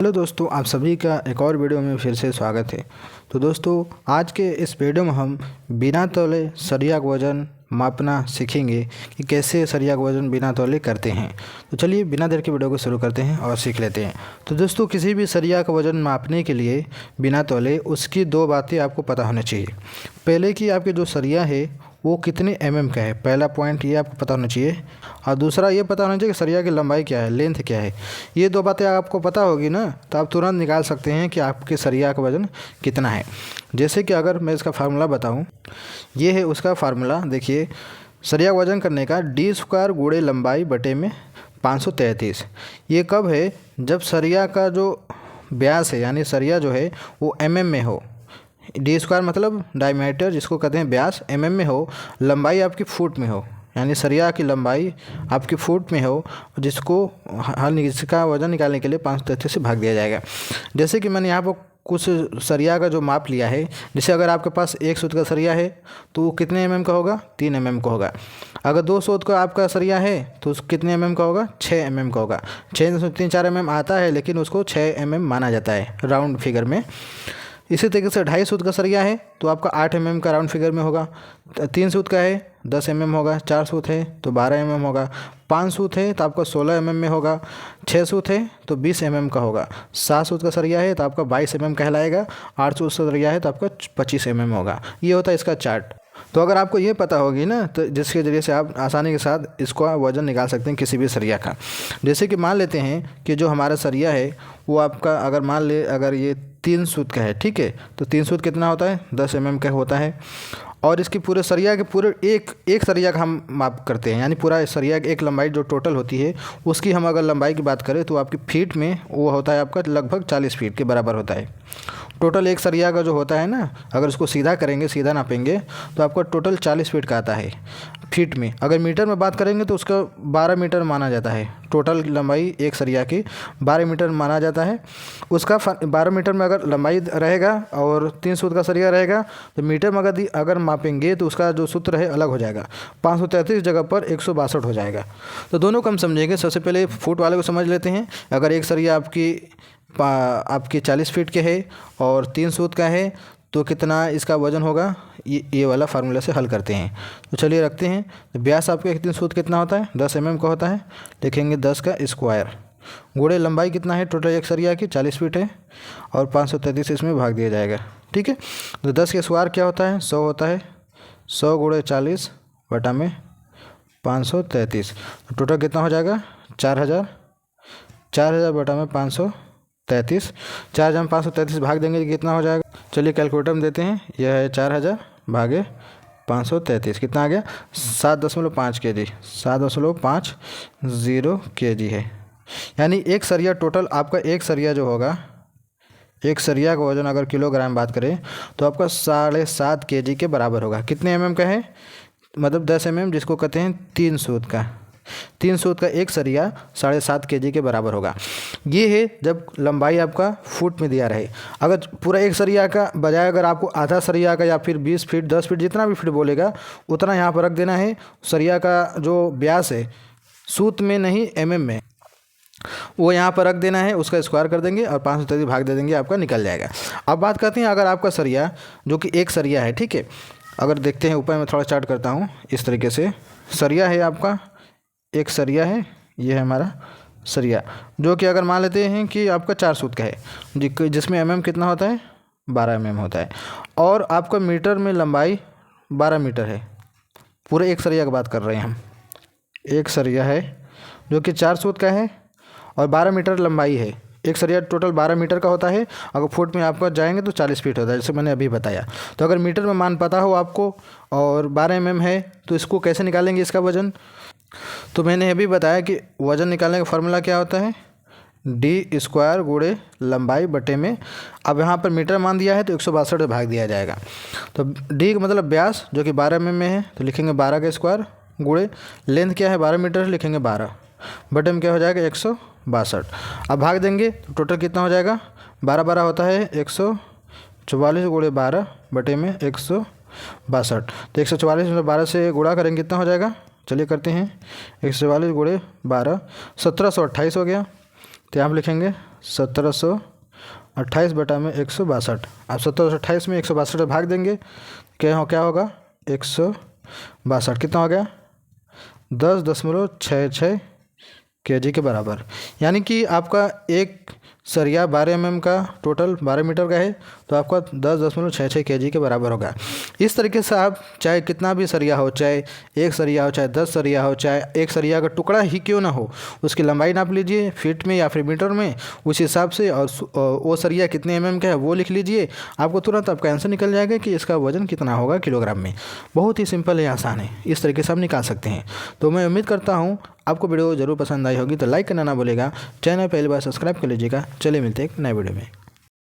Hello दोस्तों, आप सभी का एक और वीडियो में फिर से स्वागत है। तो दोस्तों, आज के इस वीडियो में हम बिना तौले सरिया का वज़न मापना सीखेंगे कि कैसे सरिया का वज़न बिना तौले करते हैं। तो चलिए बिना देर के वीडियो को शुरू करते हैं और सीख लेते हैं। तो दोस्तों, किसी भी सरिया का वज़न मापने के लिए बिना तौले उसकी दो बातें आपको पता होनी चाहिए। पहले कि आपके जो सरिया है वो कितने mm का है, पहला पॉइंट ये आपको पता होना चाहिए। और दूसरा ये पता होना चाहिए कि सरिया की लंबाई क्या है, लेंथ क्या है। ये दो बातें आपको पता होगी ना, तो आप तुरंत निकाल सकते हैं कि आपके सरिया का वज़न कितना है। जैसे कि अगर मैं इसका फार्मूला बताऊं, ये है उसका फार्मूला। देखिए, सरिया का वज़न करने का d² गुणे लंबाई बटे में 533। ये कब है? जब सरिया का जो व्यास है यानी सरिया जो है वो mm में हो। d² मतलब डायमीटर जिसको कहते हैं व्यास, mm में हो, लंबाई आपकी फुट में हो, यानी सरिया की लंबाई आपकी फुट में हो, जिसको इसका वज़न निकालने के लिए 533 से भाग दिया जाएगा। जैसे कि मैंने यहाँ पर कुछ सरिया का जो माप लिया है, जैसे अगर आपके पास 1 सूत का सरिया है तो वो कितने mm का होगा? 3 mm का होगा। अगर 2 सूत का आपका सरिया है तो उस कितने mm का होगा? 6 mm का होगा। 6.34 mm आता है, लेकिन उसको 6 mm माना जाता है राउंड फिगर में। इसी तरीके से 2.5 सूत का सरिया है तो आपका 8 mm का राउंड फिगर में होगा। 3 सूत का है 10 mm होगा। 4 सूत है तो 12 mm होगा। 5 सूत है तो आपका 16 mm में होगा। 6 सूत है तो 20 mm का होगा। 7 सूत का सरिया है तो आपका 22 mm कहलाएगा। 8 सूत का सरिया है तो आपका 25 mm होगा। ये होता है इसका चार्ट। तो अगर आपको ये पता होगी ना, तो जिसके ज़रिए से आप आसानी के साथ इसको वज़न निकाल सकते हैं किसी भी सरिया का। जैसे कि मान लेते हैं कि जो हमारा सरिया है वो आपका, अगर मान ले अगर ये 3 सूत का है, ठीक है, तो 3 सूत कितना होता है? 10 mm का होता है। और इसकी पूरे सरिया के पूरे एक सरिया का हम माप करते हैं, यानी पूरा सरिया की एक लंबाई जो टोटल होती है उसकी हम अगर लंबाई की बात करें तो आपकी फीट में वो होता है आपका लगभग 40 फीट के बराबर होता है। टोटल एक सरिया का जो होता है ना, अगर उसको सीधा करेंगे, सीधा नापेंगे तो आपका टोटल 40 फीट का आता है फीट में। अगर मीटर में बात करेंगे तो उसका 12 मीटर माना जाता है। टोटल लंबाई एक सरिया की 12 मीटर माना जाता है। उसका 12 मीटर में अगर लंबाई रहेगा और 3 सूत का सरिया रहेगा तो मीटर में अगर मापेंगे तो उसका जो सूत्र है अलग हो जाएगा। 533 जगह पर 162 हो जाएगा। तो दोनों को हम समझेंगे। सबसे पहले फुट वाले को समझ लेते हैं। अगर एक सरिया आपकी 40 फीट के है और 3 सूत का है तो कितना इसका वज़न होगा, ये वाला फार्मूला से हल करते हैं। तो चलिए रखते हैं। तो व्यास आपका 3 सूत कितना होता है? 10 mm का होता है। लिखेंगे 10 का स्क्वायर गुणे लंबाई कितना है टोटल एक सरिया की? 40 फीट है और 533 इसमें भाग दिया जाएगा। ठीक है, तो 10 के स्क्वायर क्या होता है? 100 होता है। 100 गुणे 40 बटा में 533, तो टोटल कितना हो जाएगा? 4000। 4000 बटा में 533, 4000 में 533 भाग देंगे तो कितना हो जाएगा? चलिए कैलकुलेटर में देते हैं। यह है 4000 भागे 533, कितना आ गया? 7.5 kg। 7.50 kg है। यानी एक सरिया टोटल आपका, एक सरिया जो होगा, एक सरिया का वज़न अगर किलोग्राम बात करें तो आपका 7.5 kg के बराबर होगा। कितने mm का है? मतलब 10 mm, जिसको कहते हैं 3 सूत का। 3 सूत का एक सरिया 7.5 kg के बराबर होगा। ये है जब लंबाई आपका फुट में दिया रहे। अगर पूरा एक सरिया का बजाय अगर आपको आधा सरिया का या फिर 20 फीट 10 फीट जितना भी फीट बोलेगा उतना यहाँ पर रख देना है। सरिया का जो व्यास है सूत में नहीं mm में, वो यहाँ पर रख देना है। उसका स्क्वायर कर देंगे और 533 भाग दे देंगे, आपका निकल जाएगा। अब बात करते हैं अगर आपका सरिया जो कि एक सरिया है, ठीक है, अगर देखते हैं ऊपर मैं थोड़ा चार्ट करता हूँ इस तरीके से। सरिया है आपका, एक सरिया है, ये है हमारा सरिया, जो कि अगर मान लेते हैं कि आपका 4 सूत का है, जिसमें mm कितना होता है? 12 mm होता है। और आपका मीटर में लंबाई 12 मीटर है। पूरे एक सरिया की बात कर रहे हैं हम। एक सरिया है जो कि 4 सूत का है और 12 मीटर लंबाई है। एक सरिया टोटल 12 मीटर का होता है। अगर फुट में आपका जाएंगे तो 40 फीट होता है, जैसे मैंने अभी बताया। तो अगर मीटर में मान पता हो आपको और 12 mm है तो इसको कैसे निकालेंगे इसका वज़न? तो मैंने अभी बताया कि वज़न निकालने का फार्मूला क्या होता है? d² गुणे लंबाई बटे में, अब यहाँ पर मीटर मान दिया है तो 162 भाग दिया जाएगा। तो d का मतलब व्यास जो कि 12 mm में है, तो लिखेंगे 12 का स्क्वायर गुणे लेंथ क्या है? 12 मीटर, लिखेंगे 12 बटे में क्या हो जाएगा? 162। अब भाग देंगे तो टोटल कितना हो जाएगा? 12 12 होता है 144 गुणे 12 बटे में 162। तो 144 में 12 से गुणा करेंगे कितना हो जाएगा? चलिए करते हैं। 144 गुणे 12, 1728 हो गया। तो यहाँ पर लिखेंगे 1728 बटा में 162। अब 1728 में 162 भाग देंगे, क्या होगा 162 कितना हो गया 10.66 kg के बराबर। यानी कि आपका एक सरिया 12 mm का टोटल 12 मीटर का है, तो आपका 10.66 kg के बराबर होगा। इस तरीके से आप चाहे कितना भी सरिया हो, चाहे एक सरिया हो, चाहे 10 सरिया हो, चाहे एक सरिया का टुकड़ा ही क्यों ना हो, उसकी लंबाई नाप लीजिए फीट में या फिर मीटर में उस हिसाब से, और वो सरिया कितने mm का है वो लिख लीजिए। आपको तुरंत आपका आंसर निकल जाएगा कि इसका वजन कितना होगा किलोग्राम में। बहुत ही सिंपल है, आसान है, इस तरीके से आप निकाल सकते हैं। तो मैं उम्मीद करता हूँ आपको वीडियो ज़रूर पसंद आई होगी, तो लाइक करना ना भूलेगा। चैनल पहली बार सब्सक्राइब कर लीजिएगा। चलिए मिलते हैं एक नए वीडियो में।